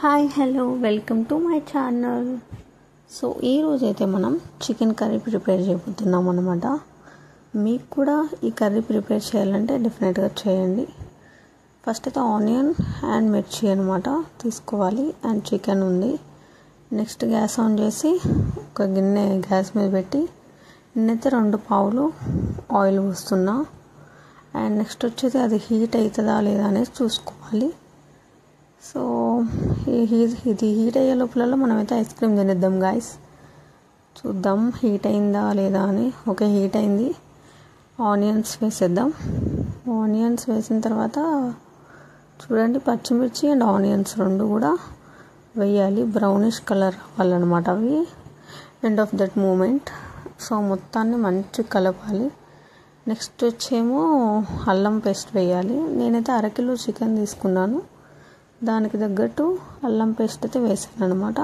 Hi hello welcome to my channel. So ఈరోజైతే మనం chicken curry prepare చేయబోతున్నాం అనమాట. మీకు కూడా ఈ కర్రీ ప్రిపేర్ చేయాలంటే డెఫినెట్గా చేయండి. ఫస్ట్ అయితే ఆనియన్ అండ్ మిర్చి అనమాట తీసుకోవాలి. అండ్ చికెన్ ఉంది. నెక్స్ట్ గ్యాస్ ఆన్ చేసి ఒక గిన్నె గ్యాస్ మీద పెట్టి నేనైతే 2 పావులు ఆయిల్ పోస్తున్నా. అండ్ నెక్స్ట్ వచ్చేసి అది హీట్ అవుతుందా లేదా అనేది చూసుకోవాలి. సో ఇది హీట్ అయ్యే లోపల మనమైతే ఐస్ క్రీమ్ తినేద్దాం గాయస్. చూద్దాం హీట్ అయిందా లేదా అని. ఓకే, హీట్ అయింది. ఆనియన్స్ వేసేద్దాం. ఆనియన్స్ వేసిన తర్వాత చూడండి పచ్చిమిర్చి అండ్ ఆనియన్స్ 2 కూడా వేయాలి. బ్రౌనిష్ కలర్ అవ్వాలన్నమాట అవి end of that moment. So మొత్తాన్ని మంచిగా కలపాలి. నెక్స్ట్ వచ్చేమో అల్లం పేస్ట్ వేయాలి. నేనైతే 1 కిలో చికెన్ తీసుకున్నాను. దానికి తగ్గట్టు అల్లం పేస్ట్ అయితే వేసాను అనమాట.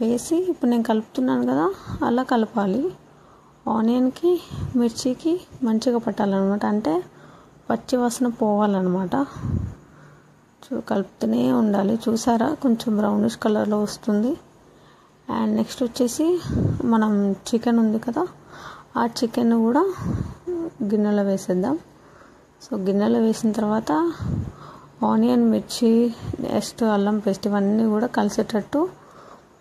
వేసి ఇప్పుడు నేను కలుపుతున్నాను కదా, అలా కలపాలి. ఆనియన్కి మిర్చికి మంచిగా పట్టాలన్నమాట. అంటే పచ్చి వాసన పోవాలన్నమాట. కలుపుతూనే ఉండాలి. చూసారా కొంచెం బ్రౌనిష్ కలర్లో వస్తుంది. అండ్ నెక్స్ట్ వచ్చేసి మనం చికెన్ ఉంది కదా, ఆ చికెన్ కూడా గిన్నెలో వేసేద్దాం. సో గిన్నెలో వేసిన తర్వాత ఆనియన్ మిర్చి నెక్స్ట్ అల్లం పేస్ట్ ఇవన్నీ కూడా కలిసేటట్టు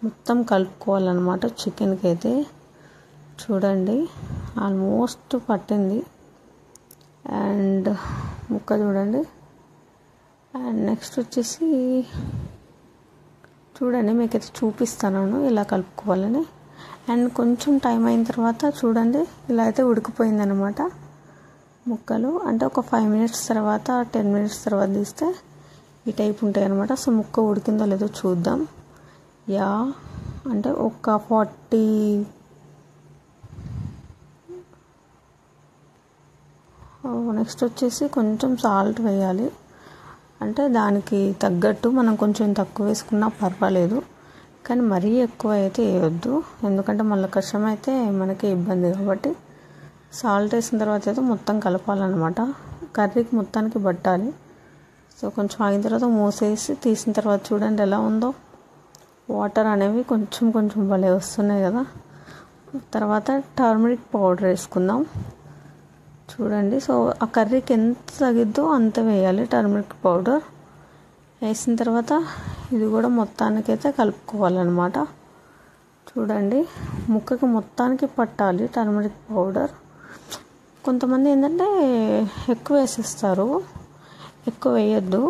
మొత్తం కలుపుకోవాలన్నమాట. చికెన్కి అయితే చూడండి ఆల్మోస్ట్ పట్టింది. అండ్ ముక్క చూడండి. అండ్ నెక్స్ట్ వచ్చేసి చూడండి మీకైతే చూపిస్తాను ఇలా కలుపుకోవాలని. అండ్ కొంచెం టైం అయిన తర్వాత చూడండి ఇలా అయితే ఉడికిపోయిందనమాట ముక్కలు. అంటే ఒక 5 మినిట్స్ తర్వాత 10 మినిట్స్ తర్వాత తీస్తే ఈ టైప్ ఉంటాయి అనమాట. సో ముక్క ఉడికిందో లేదో చూద్దాం. యా అంటే ఒక 40 నెక్స్ట్ వచ్చేసి కొంచెం సాల్ట్ వేయాలి. అంటే దానికి తగ్గట్టు మనం కొంచెం తక్కువ వేసుకున్నా పర్వాలేదు, కానీ మరీ ఎక్కువ అయితే వేయొద్దు. ఎందుకంటే మళ్ళీ కష్టం అయితే మనకి ఇబ్బంది కాబట్టి సాల్ట్ వేసిన తర్వాత అయితే మొత్తం కలపాలన్నమాట. కర్రీకి మొత్తానికి పట్టాలి. సో కొంచెం ఆగిన తర్వాత మూసేసి తీసిన తర్వాత చూడండి ఎలా ఉందో. వాటర్ అనేవి కొంచెం కొంచెం భలే వస్తున్నాయి కదా. తర్వాత టర్మరిక్ పౌడర్ వేసుకుందాం. చూడండి సో ఆ కర్రీకి ఎంత తగిద్దో అంత వేయాలి టర్మరిక్ పౌడర్. వేసిన తర్వాత ఇది కూడా మొత్తానికైతే కలుపుకోవాలన్నమాట. చూడండి ముక్కకి మొత్తానికి పట్టాలి టర్మరిక్ పౌడర్. కొంతమంది ఏంటంటే ఎక్కువ వేసేస్తారు. ఎక్కువ వేయద్దు,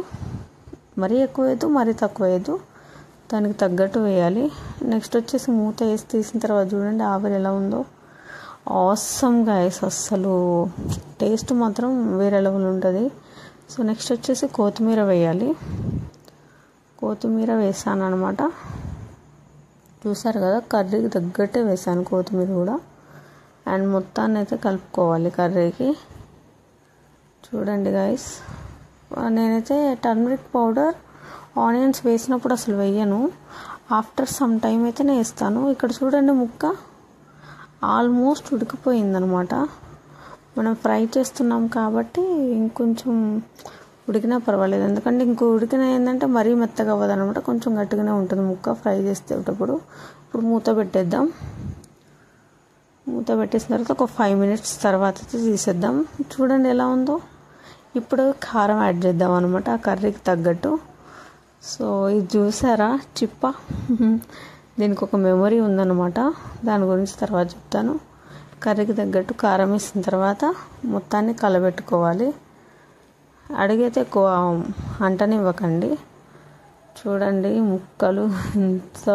మరీ ఎక్కువ వేయద్దు, మరీ తక్కువ వేయద్దు, దానికి తగ్గట్టు వేయాలి. నెక్స్ట్ వచ్చేసి మూత వేసి తీసిన తర్వాత చూడండి ఆవిరి ఎలా ఉందో. ఆసమ్ గైస్, అస్సలు టేస్ట్ మాత్రం వేరే లెవెల్ ఉంటుంది. సో నెక్స్ట్ వచ్చేసి కొత్తిమీర వేయాలి. కొత్తిమీర వేసాను అనమాట. చూసారు కదా కర్రీకి తగ్గట్టే వేసాను కొత్తిమీర కూడా. అండ్ మొత్తాన్ని అయితే కలుపుకోవాలి కర్రీకి. చూడండి గైస్, నేనైతే టర్మరిక్ పౌడర్ ఆనియన్స్ వేసినప్పుడు అసలు వేయను. ఆఫ్టర్ సమ్ టైం అయితే నేను వేస్తాను. ఇక్కడ చూడండి ముక్క ఆల్మోస్ట్ ఉడికిపోయిందనమాట. మనం ఫ్రై చేస్తున్నాం కాబట్టి ఇంకొంచెం ఉడికినా పర్వాలేదు. ఎందుకంటే ఉడికిన ఏంటంటే మరీ మెత్తగా అవ్వదు అనమాట, కొంచెం గట్టిగానే ఉంటుంది ముక్క ఫ్రై చేసేటప్పుడు. ఇప్పుడు మూత పెట్టేద్దాం. మూత పెట్టేసిన తర్వాత ఒక 5 మినిట్స్ తర్వాత తీసేద్దాం. చూడండి ఎలా ఉందో. ఇప్పుడు కారం యాడ్ చేద్దాం అనమాట ఆ కర్రీకి తగ్గట్టు. సో ఇది చూసారా చిప్ప, దీనికి ఒక మెమరీ ఉందన్నమాట. దాని గురించి తర్వాత చెప్తాను. కర్రీకి తగ్గట్టు కారం వేసిన తర్వాత మొత్తాన్ని కలబెట్టుకోవాలి. అడిగైతే ఎక్కువ అంటనివ్వకండి. చూడండి ముక్కలు ఎంత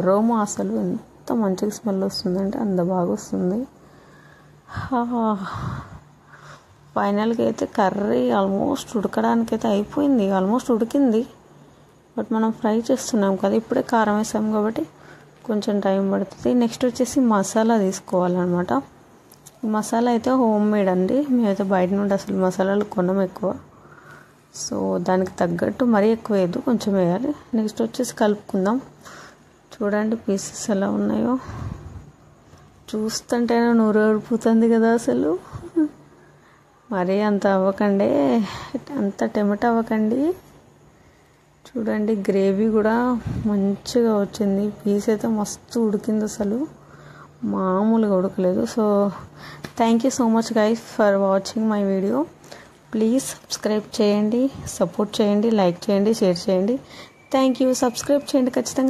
రోమా, అసలు ఎంత మంచిగా స్మెల్ వస్తుందంటే అంత బాగా వస్తుంది. ఫైనల్గా అయితే కర్రీ ఆల్మోస్ట్ ఉడకడానికైతే అయిపోయింది. ఆల్మోస్ట్ ఉడికింది. బట్ మనం ఫ్రై చేస్తున్నాం కదా, ఇప్పుడే కారం వేసాం కాబట్టి కొంచెం టైం పడుతుంది. నెక్స్ట్ వచ్చేసి మసాలా తీసుకోవాలన్నమాట. ఈ మసాలా అయితే హోమ్ మేడ్ అండి. మేమైతే బయట నుండి అసలు మసాలాలు కొనం ఎక్కువ. సో దానికి తగ్గట్టు మరీ ఎక్కువ వేయద్దు, కొంచెం వేయాలి. నెక్స్ట్ వచ్చేసి కలుపుకుందాం. చూడండి పీసెస్ ఎలా ఉన్నాయో. చూస్తుంటేనే నూరు ఊడిపోతుంది కదా అసలు. మరీ అంత అవ్వకండి, అంత టెమట అవ్వకండి. చూడండి గ్రేవీ కూడా మంచిగా వచ్చింది. పీస్ అయితే మస్తు ఉడికింది, అసలు మామూలుగా ఉడకలేదు. So thank you so much guys for watching my video. Please subscribe చేయండి, సపోర్ట్ చేయండి, లైక్ చేయండి, షేర్ చేయండి. Thank you. సబ్స్క్రైబ్ చేయండి ఖచ్చితంగా.